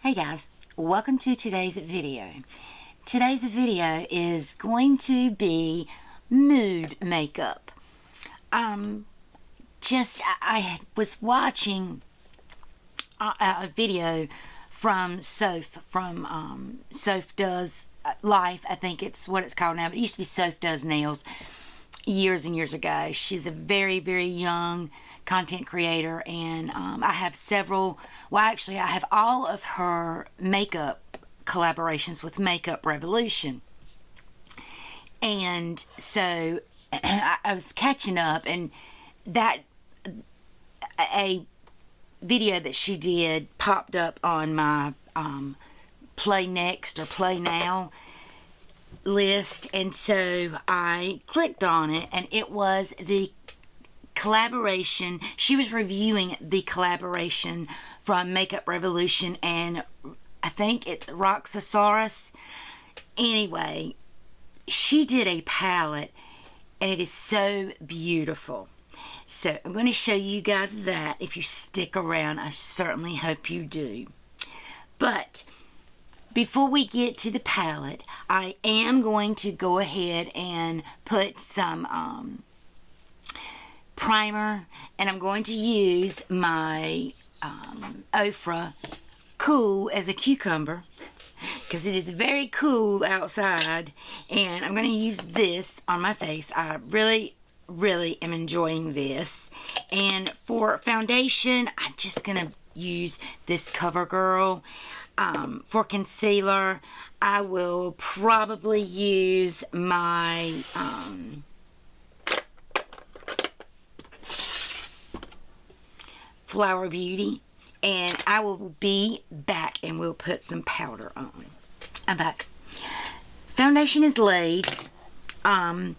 Hey guys, welcome to today's video. Today's video is going to be mood makeup. I was watching a video from Soph Does Life. I think it's what it's called now, but it used to be Soph Does Nails years and years ago. She's a very, very young content creator, and I have several, well actually I have all of her makeup collaborations with Makeup Revolution. And so I was catching up, and that a video that she did popped up on my Play Next or Play Now list, and so I clicked on it, and it was the collaboration. She was reviewing the collaboration from Makeup Revolution, and I think it's Roxi. Anyway, she did a palette, and it is so beautiful. So I'm going to show you guys that. If you stick around, I certainly hope you do. But before we get to the palette, I am going to go ahead and put some primer, and I'm going to use my Ofra Cool as a cucumber because it is very cool outside, and I'm going to use this on my face. I really am enjoying this. And for foundation, I'm just going to use this CoverGirl. For concealer, I will probably use my flowerbeauty, and I will be back and we'll put some powder on. I'm back. Foundation is laid, and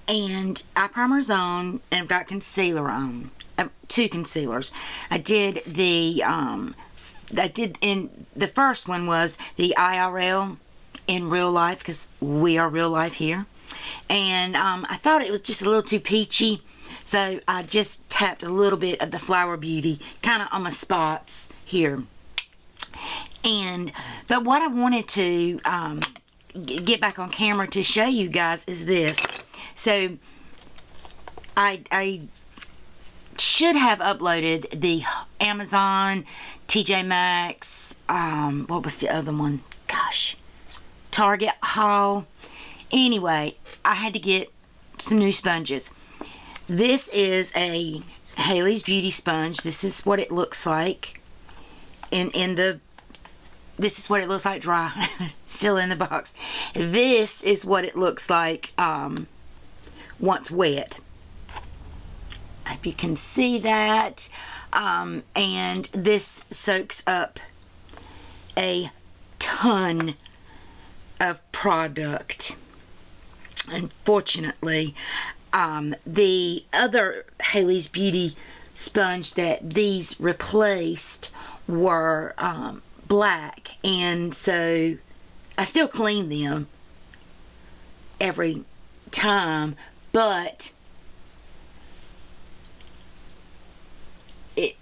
EyePrimer's on, and I've got concealer on. Two concealers. I did in the first one was the IRL in real life, because we are real life here, and I thought it was just a little too peachy. So I just tapped a little bit of the flowerbeauty kind of on my spots here. But what I wanted to get back on camera to show you guys is this. So I should have uploaded the Amazon, TJ Maxx, what was the other one? Gosh, Target haul. Anyway, I had to get some new sponges. This is a Haley's Beauty sponge. This is what it looks like this is what it looks like dry. Still in the box. This is what it looks like once wet. If you can see that. And this soaks up a ton of product. Unfortunately, the other Haley's Beauty sponge that these replaced were black, and so I still clean them every time, but it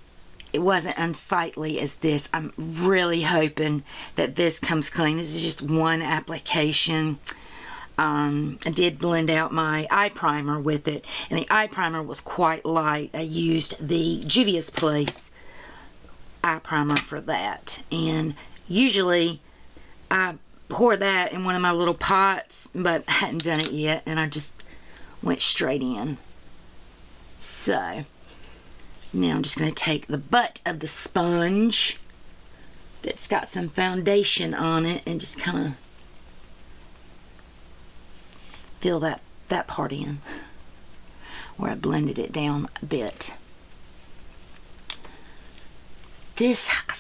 wasn't unsightly as this. I'm really hoping that this comes clean. This is just one application. I did blend out my eye primer with it, and the eye primer was quite light. I used the Juvia's Place eye primer for that, and usually I pour that in one of my little pots, but I hadn't done it yet, and I just went straight in. So now I'm just going to take the butt of the sponge that's got some foundation on it and just kind of fill that part in where I blended it down a bit. I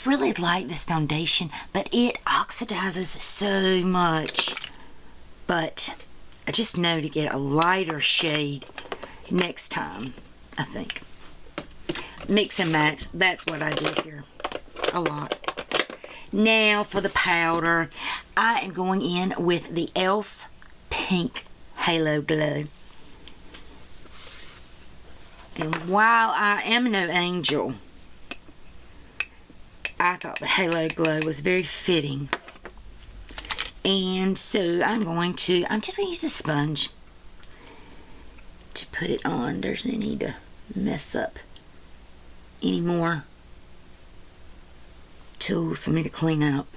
really like this foundation, but it oxidizes so much. But I just know to get a lighter shade next time, I think. Mix and match, that's what I do here a lot. Now for the powder, I am going in with the e.l.f. Pink Halo Glow. And while I am no angel, I thought the Halo Glow was very fitting. And so I'm just going to use a sponge to put it on. There's no need to mess up any more tools for me to clean up.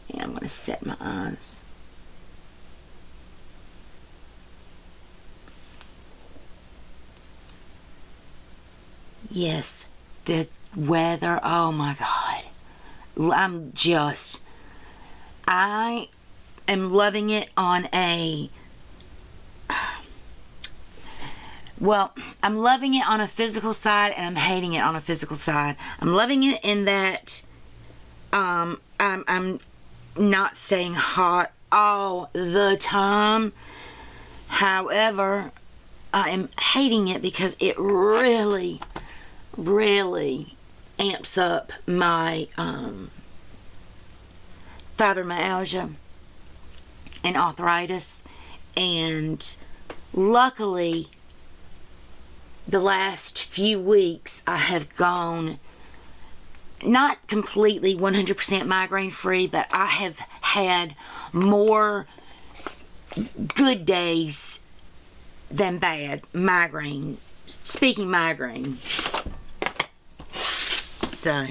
And I'm going to set my eyes. Yes, the weather, oh my God. I am loving it on a, well, I'm loving it on a physical side and I'm hating it on a physical side. I'm loving it in that I'm not staying hot all the time. However, I am hating it because it really amps up my fibromyalgia and arthritis. And luckily, the last few weeks I have gone not completely 100% migraine free, but I have had more good days than bad migraine. Speaking migraine. So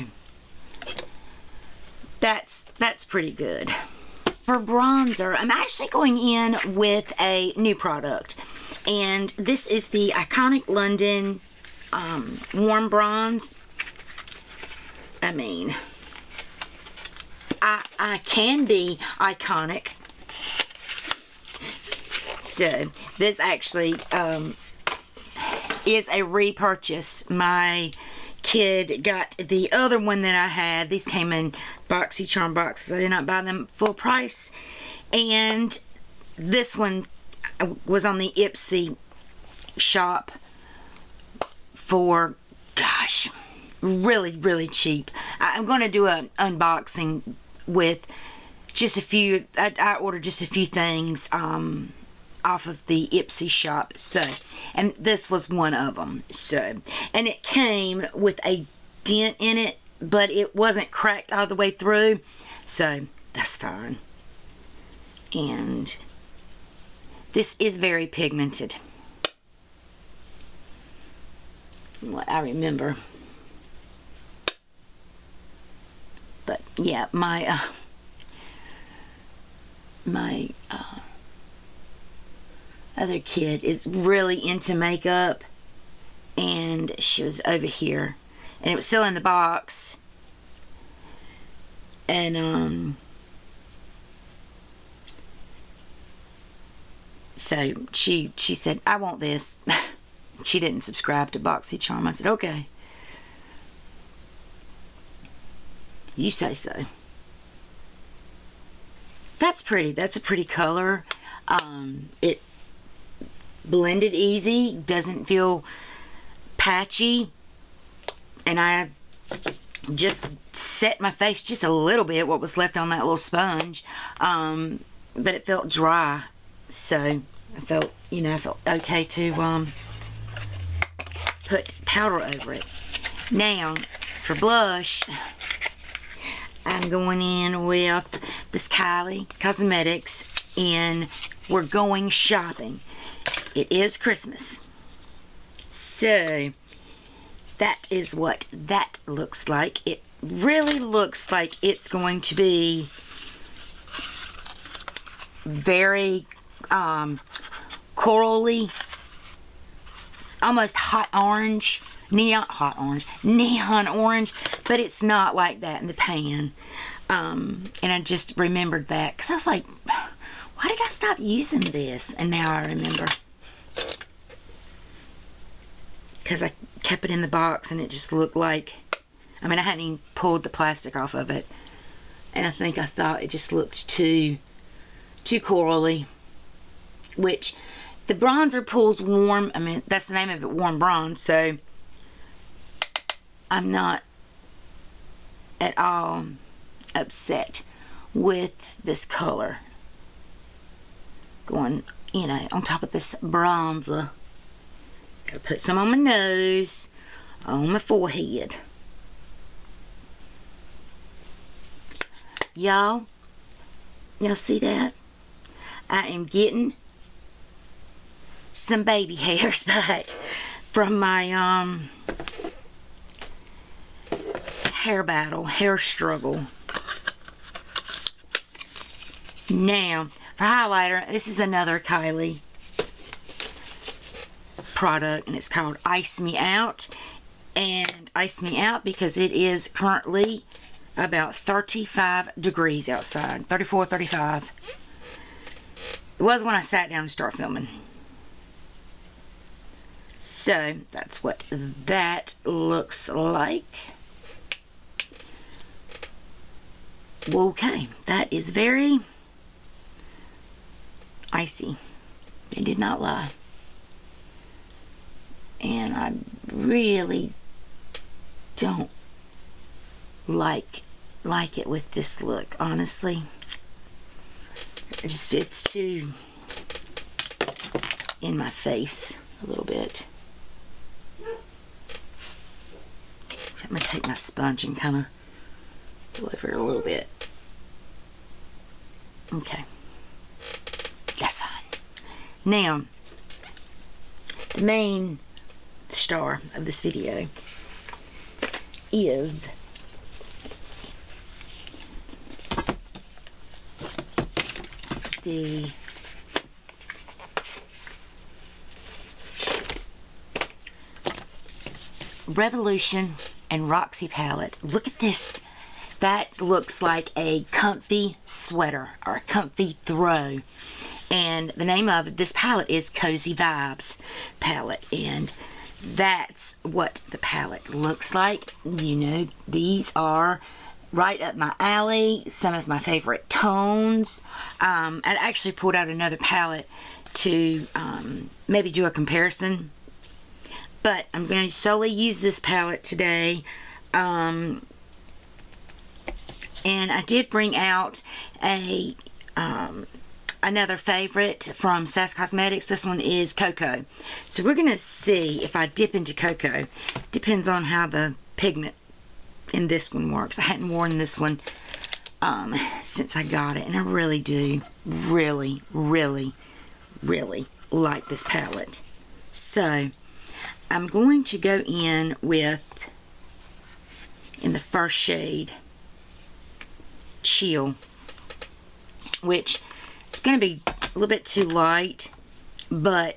that's pretty good. For bronzer, I'm actually going in with a new product, and this is the Iconic London Warm Bronze. I mean, I can be iconic. So this actually is a repurchase. My kid got the other one that I had. These came in BoxyCharm boxes. I did not buy them full price. And this one was on the Ipsy shop for, gosh, really cheap. I'm going to do an unboxing with just a few. I ordered just a few things off of the Ipsy shop. So, and this was one of them. So, and it came with a dent in it, but it wasn't cracked all the way through. So that's fine. And this is very pigmented, from what I remember. But yeah, my other kid is really into makeup, and she was over here, and it was still in the box, and so she said, I want this. She didn't subscribe to BoxyCharm. I said, okay, you say so. That's pretty. That's a pretty color. It blended easy, doesn't feel patchy, and I just set my face just a little bit, what was left on that little sponge, but it felt dry, so I felt, I felt okay to put powder over it. Now for blush, I'm going in with this Kylie Cosmetics in We're Going Shopping. It is Christmas, so that is what that looks like. It really looks like it's going to be very corally, almost hot orange, neon orange, but it's not like that in the pan. And I just remembered that because I was like, why did I stop using this? And now I remember, because I kept it in the box and it just looked like, I mean, I hadn't even pulled the plastic off of it, and I think I thought it just looked too corally, which the bronzer pulls warm. I mean, that's the name of it, warm bronze, so I'm not at all upset with this color going, on top of this bronzer. Gotta put some on my nose, on my forehead. y'all see that? I am getting some baby hairs back from my hair struggle. Now, for highlighter, this is another Kylie product, and it's called Ice Me Out. And Ice Me Out because it is currently about 35 degrees outside. 34, 35. It was when I sat down to start filming. So, that's what that looks like. Okay, that is very icy. They did not lie. And I really don't like it with this look, honestly. It's too in my face a little bit. I'm gonna take my sponge and kind of go over it a little bit. Okay, that's fine. Now, the main star of this video is the Revolution and Roxi palette. Look at this. That looks like a comfy sweater or a comfy throw. And the name of this palette is Cozy Vibes palette. And that's what the palette looks like. You know, these are right up my alley. Some of my favorite tones. I actually pulled out another palette to maybe do a comparison. But I'm going to solely use this palette today. And I did bring out a another favorite from Sass Cosmetics. This one is CoCo. So we're going to see if I dip into CoCo. Depends on how the pigment in this one works. I hadn't worn this one since I got it. And I really do really like this palette. So I'm going to go in with, in the first shade, Chill, which it's going to be a little bit too light, but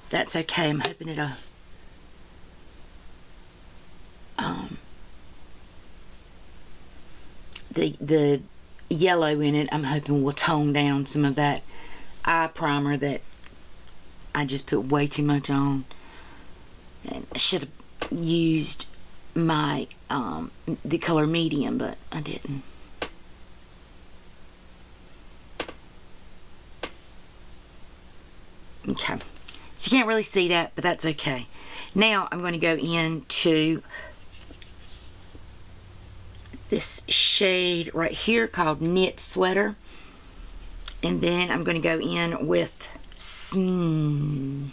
that's okay. I'm hoping it'll the yellow in it, I'm hoping will tone down some of that eye primer that I just put way too much on. And I should have used my the color medium, but I didn't. Okay, so you can't really see that, but that's okay. Now I'm going to go into this shade right here called Knit Sweater, and then I'm going to go in with Snug.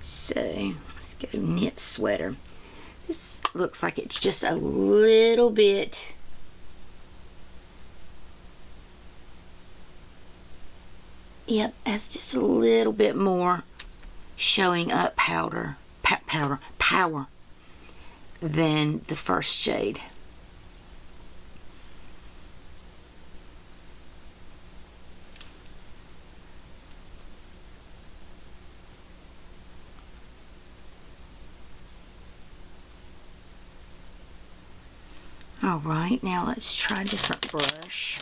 So let's go Knit Sweater. This looks like it's just a little bit that's just a little bit more showing up power than the first shade. Alright, now let's try a different brush.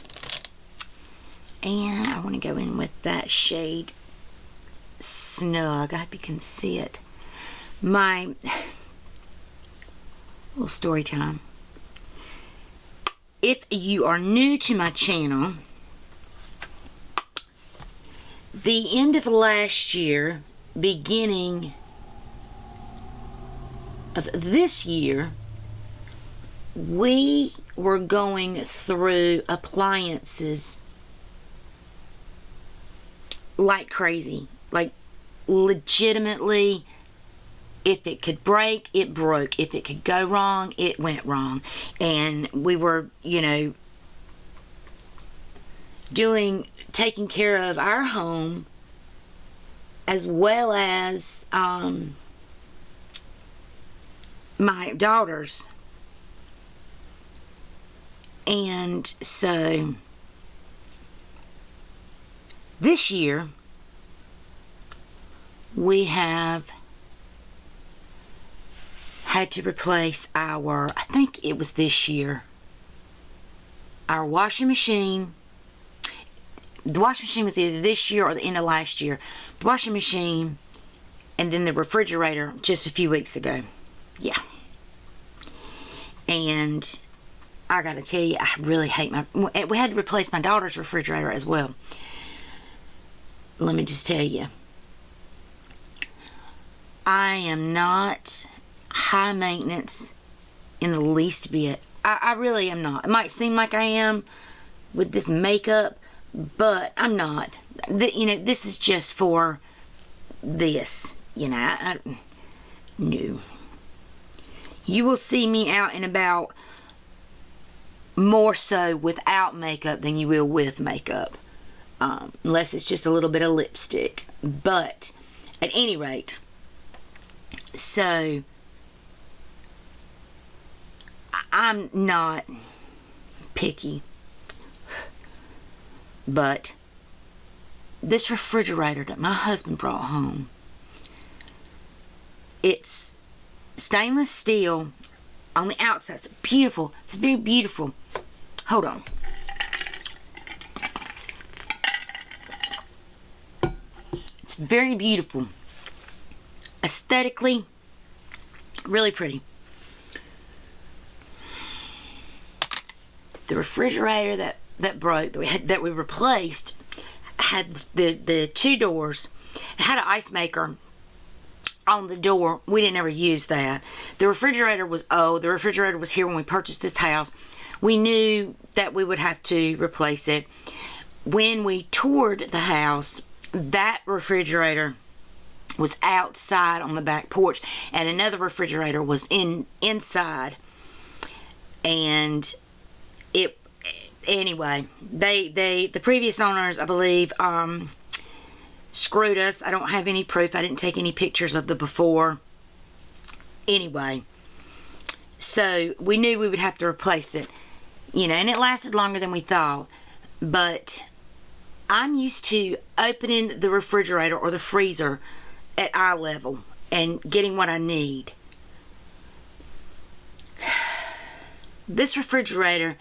And I want to go in with that shade Snug. I hope you can see it. My little story time. If you are new to my channel, the end of last year, beginning of this year, we were going through appliances like crazy. Like, legitimately, If it could break, it broke. If it could go wrong, it went wrong. And we were, you know, taking care of our home as well as my daughters. And so this year we have had to replace our, I think it was this year, our washing machine. The washing machine was either this year or the end of last year. The washing machine, and then the refrigerator just a few weeks ago. Yeah. And I gotta tell you, I really hate we had to replace my daughter's refrigerator as well. Let me just tell you, I am not high maintenance in the least bit. I really am not. It might seem like I am with this makeup, but I'm not. You know, this is just for this. You know, no. You will see me out and about more so without makeup than you will with makeup. Unless it's just a little bit of lipstick. But, at any rate, so I'm not picky, but this refrigerator that my husband brought home, it's stainless steel on the outside. It's beautiful. It's very beautiful. Hold on. It's very beautiful. Aesthetically, really pretty. The refrigerator that broke, that we replaced, had the two doors. It had an ice maker on the door. We didn't ever use that. The refrigerator was old. The refrigerator was here when we purchased this house. We knew that we would have to replace it. When we toured the house, that refrigerator was outside on the back porch, and another refrigerator was inside. And anyway, the previous owners, I believe, screwed us. I don't have any proof. I didn't take any pictures of the before. Anyway, so we knew we would have to replace it, you know, and it lasted longer than we thought. But I'm used to opening the refrigerator or the freezer at eye level and getting what I need. This refrigerator,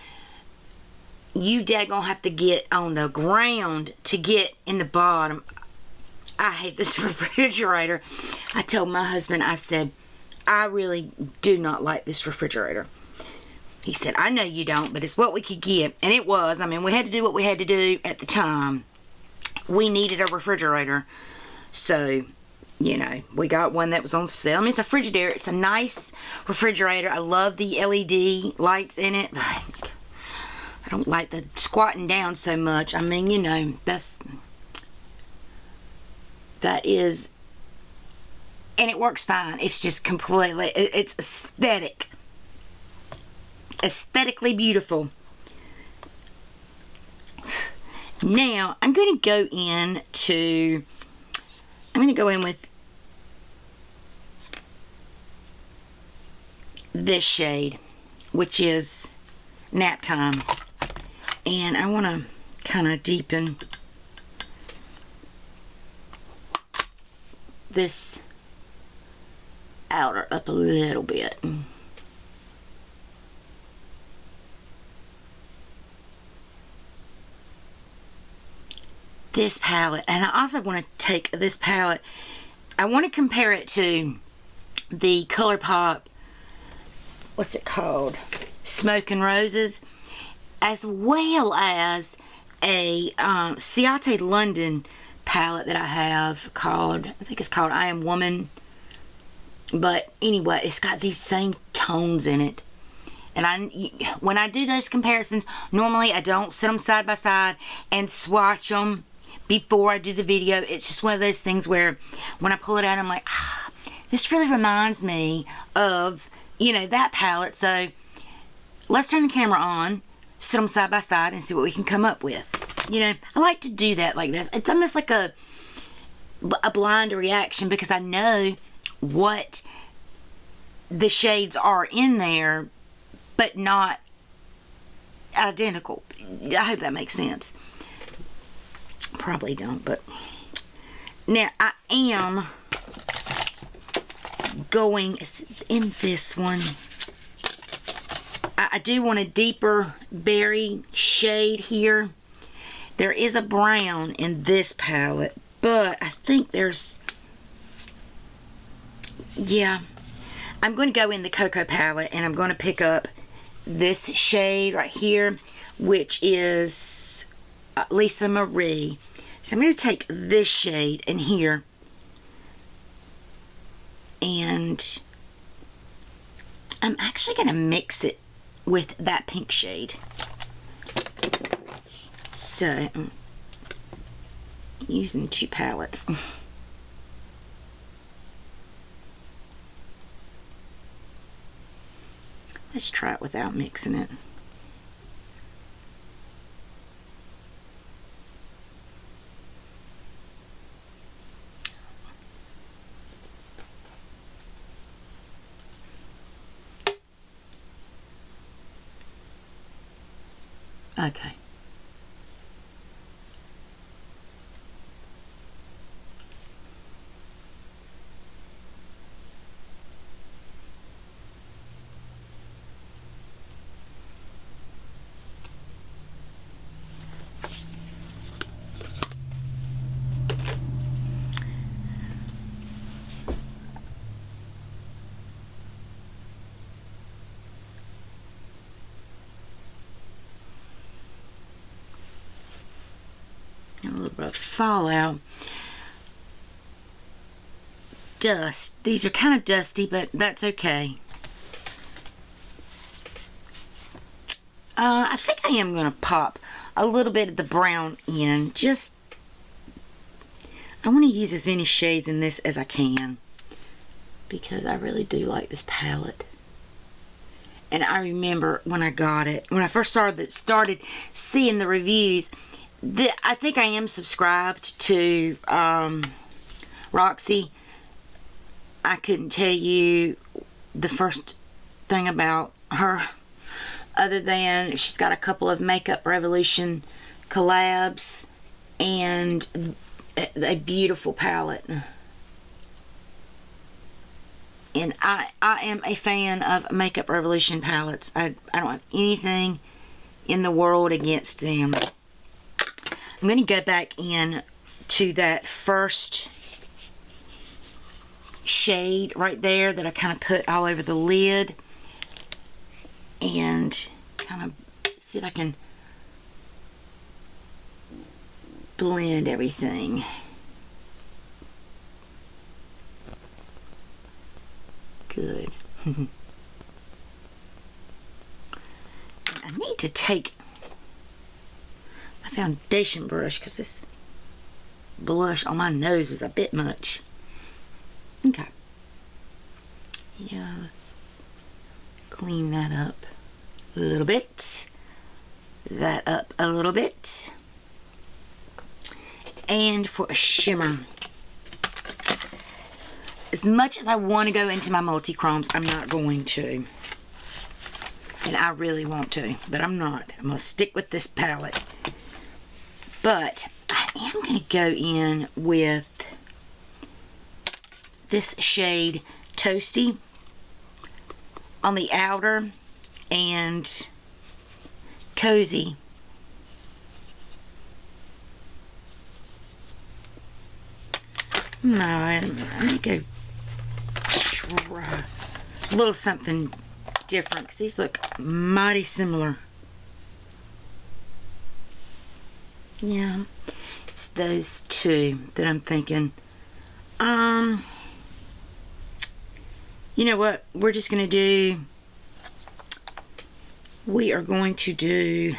you daggone have to get on the ground to get in the bottom. I hate this refrigerator. I told my husband, I said, I really do not like this refrigerator. He said, I know you don't, but it's what we could get. And it was. I mean, we had to do what we had to do at the time. We needed a refrigerator. So, you know, we got one that was on sale. I mean, it's a Frigidaire. It's a nice refrigerator. I love the LED lights in it. I don't like the squatting down so much. I mean, you know, that is, and it works fine. It's just completely, it's aesthetically beautiful. Now, I'm going to go in with this shade, which is Nap Time. And I want to kind of deepen this outer up a little bit. This palette, and I also want to take this palette, I want to compare it to the ColourPop, what's it called, Smoke and Roses, as well as a Ciate London palette that I have called, I think it's called I Am Woman. But anyway, it's got these same tones in it. And when I do those comparisons, normally I don't set them side by side and swatch them before I do the video. It's just one of those things where when I pull it out, I'm like, this really reminds me of, you know, that palette. So let's turn the camera on, sit them side by side, and see what we can come up with. You know, I like to do that like this. It's almost like a blind reaction, because I know what the shades are in there, but not identical. I hope that makes sense. Probably don't, but now I am going in this one. I do want a deeper berry shade here. There is a brown in this palette, but I think there's, yeah, I'm going to go in the CoCo palette, and I'm going to pick up this shade right here, which is Lisa Marie. So I'm going to take this shade in here, and I'm actually going to mix it with that pink shade. So I'm using 2 palettes. Let's try it without mixing it. Okay. A little bit of fallout. Dust. These are kind of dusty, but that's okay. I think I am going to pop a little bit of the brown in. Just, I want to use as many shades in this as I can, because I really do like this palette. And I remember when I got it, when I first started seeing the reviews, I think I am subscribed to Roxi. I couldn't tell you the first thing about her, other than she's got a couple of Makeup Revolution collabs and a beautiful palette. And I am a fan of Makeup Revolution palettes. I don't have anything in the world against them. I'm going to go back in to that first shade right there that I kind of put all over the lid, and kind of see if I can blend everything. Good. I need to take my foundation brush, because this blush on my nose is a bit much. Okay. Yeah, let's clean that up a little bit. That up a little bit. And for a shimmer, as much as I want to go into my multi-chromes, I'm not going to. And I really want to, but I'm not. I'm going to stick with this palette. But I am going to go in with this shade Toasty on the outer, and Cozy no, I'm going to go try a little something different, because these look mighty similar. Yeah, it's those two that I'm thinking. You know what? We're just going to do, we are going to do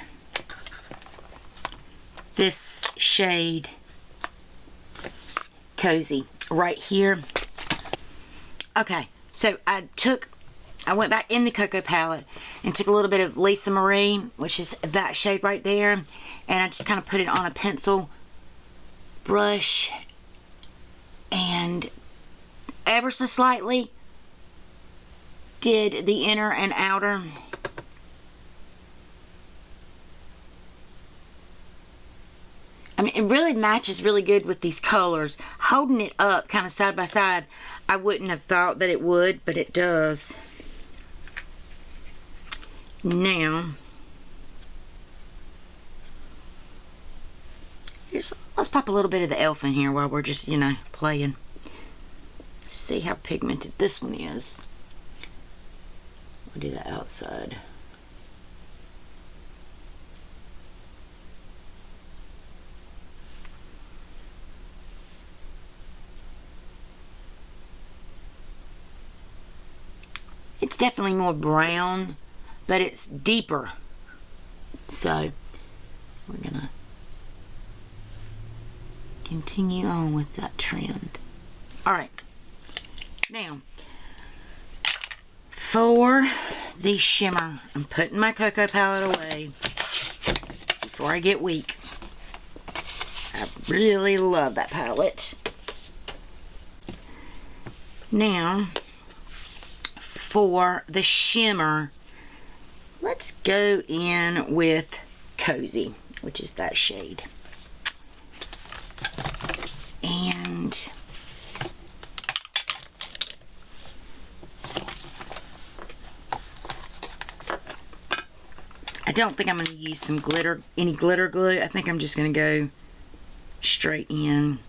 this shade Cozy right here. Okay, so I went back in the CoCo palette and took a little bit of Lisa Marie, which is that shade right there, and I just kind of put it on a pencil brush and ever so slightly did the inner and outer. I mean, it really matches really good with these colors. Holding it up kind of side by side, I wouldn't have thought that it would, but it does. Now, let's pop a little bit of the elf in here while we're just, you know, playing. See how pigmented this one is. We'll do the outside. It's definitely more brown, but it's deeper. So we're gonna continue on with that trend. All right, now for the shimmer, I'm putting my CoCo palette away before I get weak. I really love that palette. Now for the shimmer, let's go in with Cozy, which is that shade. And I don't think I'm going to use some glitter, any glitter glue. I think I'm just going to go straight in.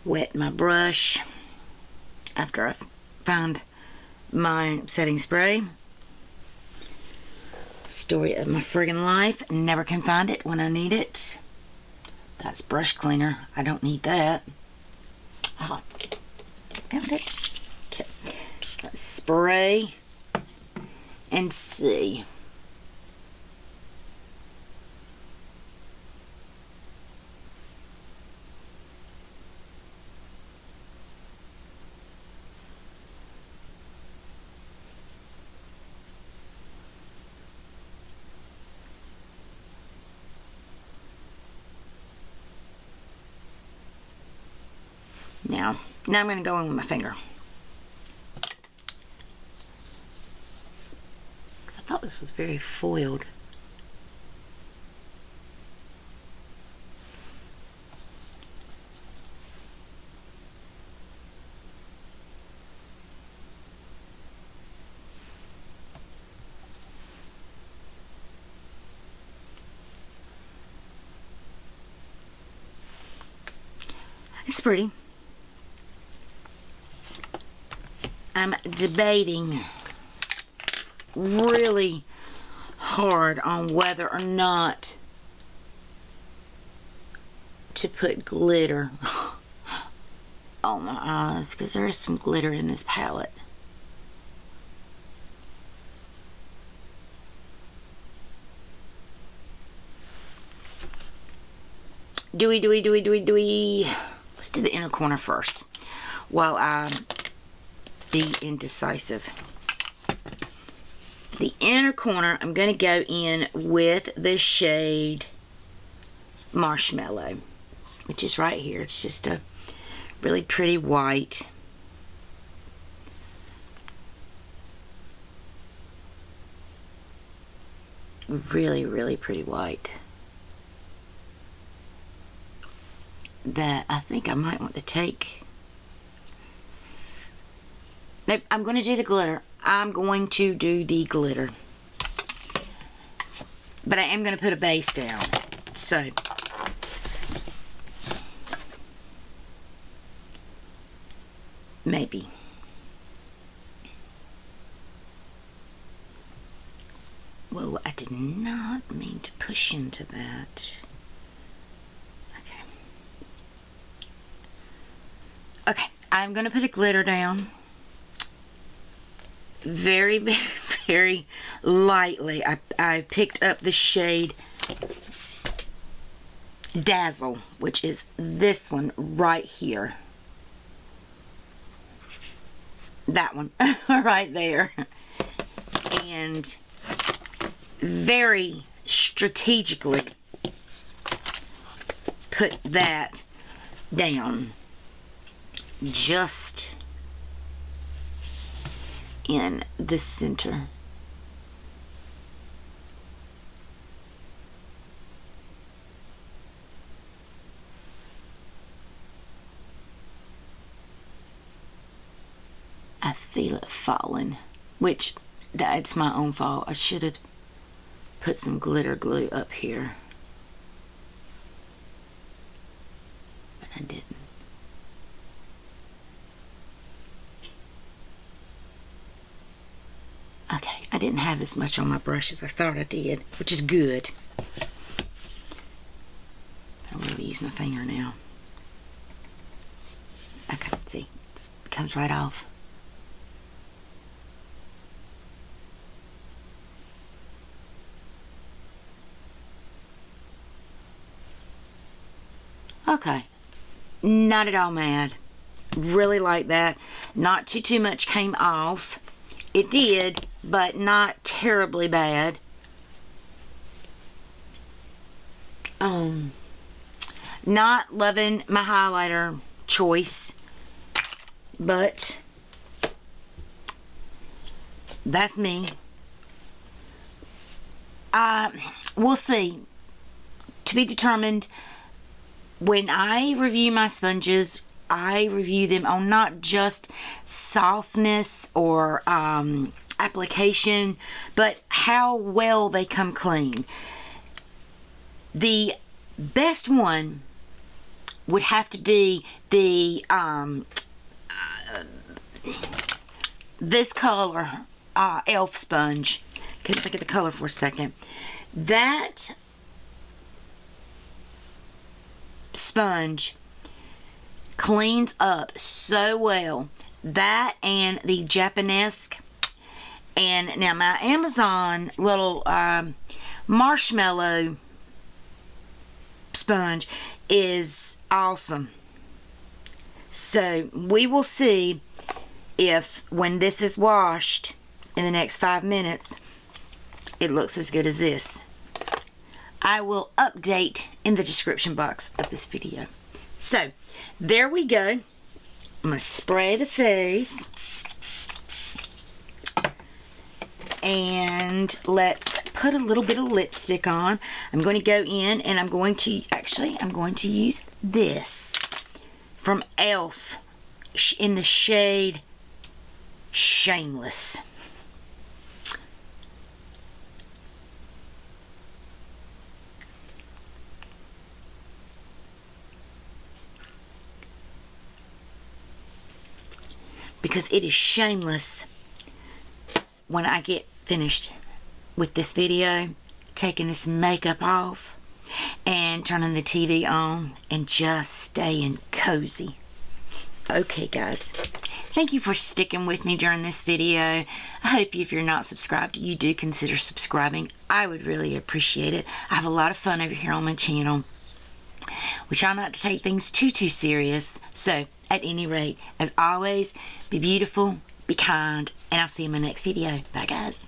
Wet my brush after I find my setting spray. Story of my friggin' life. Never can find it when I need it. That's brush cleaner. I don't need that. Ah, found it. Okay. Let's spray and see. Now I'm going to go in with my finger. Because I thought this was very foiled. It's pretty. I'm debating really hard on whether or not to put glitter on my eyes, because there is some glitter in this palette. Dewy. Let's do the inner corner first while I be indecisive. The inner corner, I'm going to go in with the shade Marshmallow, which is right here. It's just a really pretty white. Really pretty white. That I think I might want to take. Nope, I'm going to do the glitter. I'm going to do the glitter. But I am going to put a base down. So, maybe. Whoa, I did not mean to push into that. Okay. Okay, I'm going to put a glitter down. Very lightly. I picked up the shade Dazzle, which is this one right here. That one right there. And very strategically put that down just in the center. I feel it falling, which that's my own fault. I should have put some glitter glue up here, but I didn't. Okay, I didn't have as much on my brush as I thought I did, which is good. I'll really use my finger now. Okay, see, it comes right off. Okay, not at all mad. Really like that. Not too much came off. It did, but not terribly bad. Not loving my highlighter choice, but that's me. We'll see. To be determined. When I review my sponges, I review them on not just softness or application, but how well they come clean. The best one would have to be the this color elf sponge. Couldn't think of the color for a second. That sponge cleans up so well. That and the Japanesque. And now my Amazon little marshmallow sponge is awesome. So we will see if when this is washed in the next 5 minutes it looks as good as this. I will update in the description box of this video. So, there we go. I'm going to spray the face. And let's put a little bit of lipstick on. I'm going to go in and I'm going to use this from e.l.f. in the shade Shameless. Because it is shameless when I get finished with this video, taking this makeup off and turning the TV on and just staying cozy. Okay guys, thank you for sticking with me during this video. I hope if you're not subscribed, you do consider subscribing. I would really appreciate it. I have a lot of fun over here on my channel. We try not to take things too serious. So, at any rate, as always, be beautiful, be kind, and I'll see you in my next video. Bye, guys.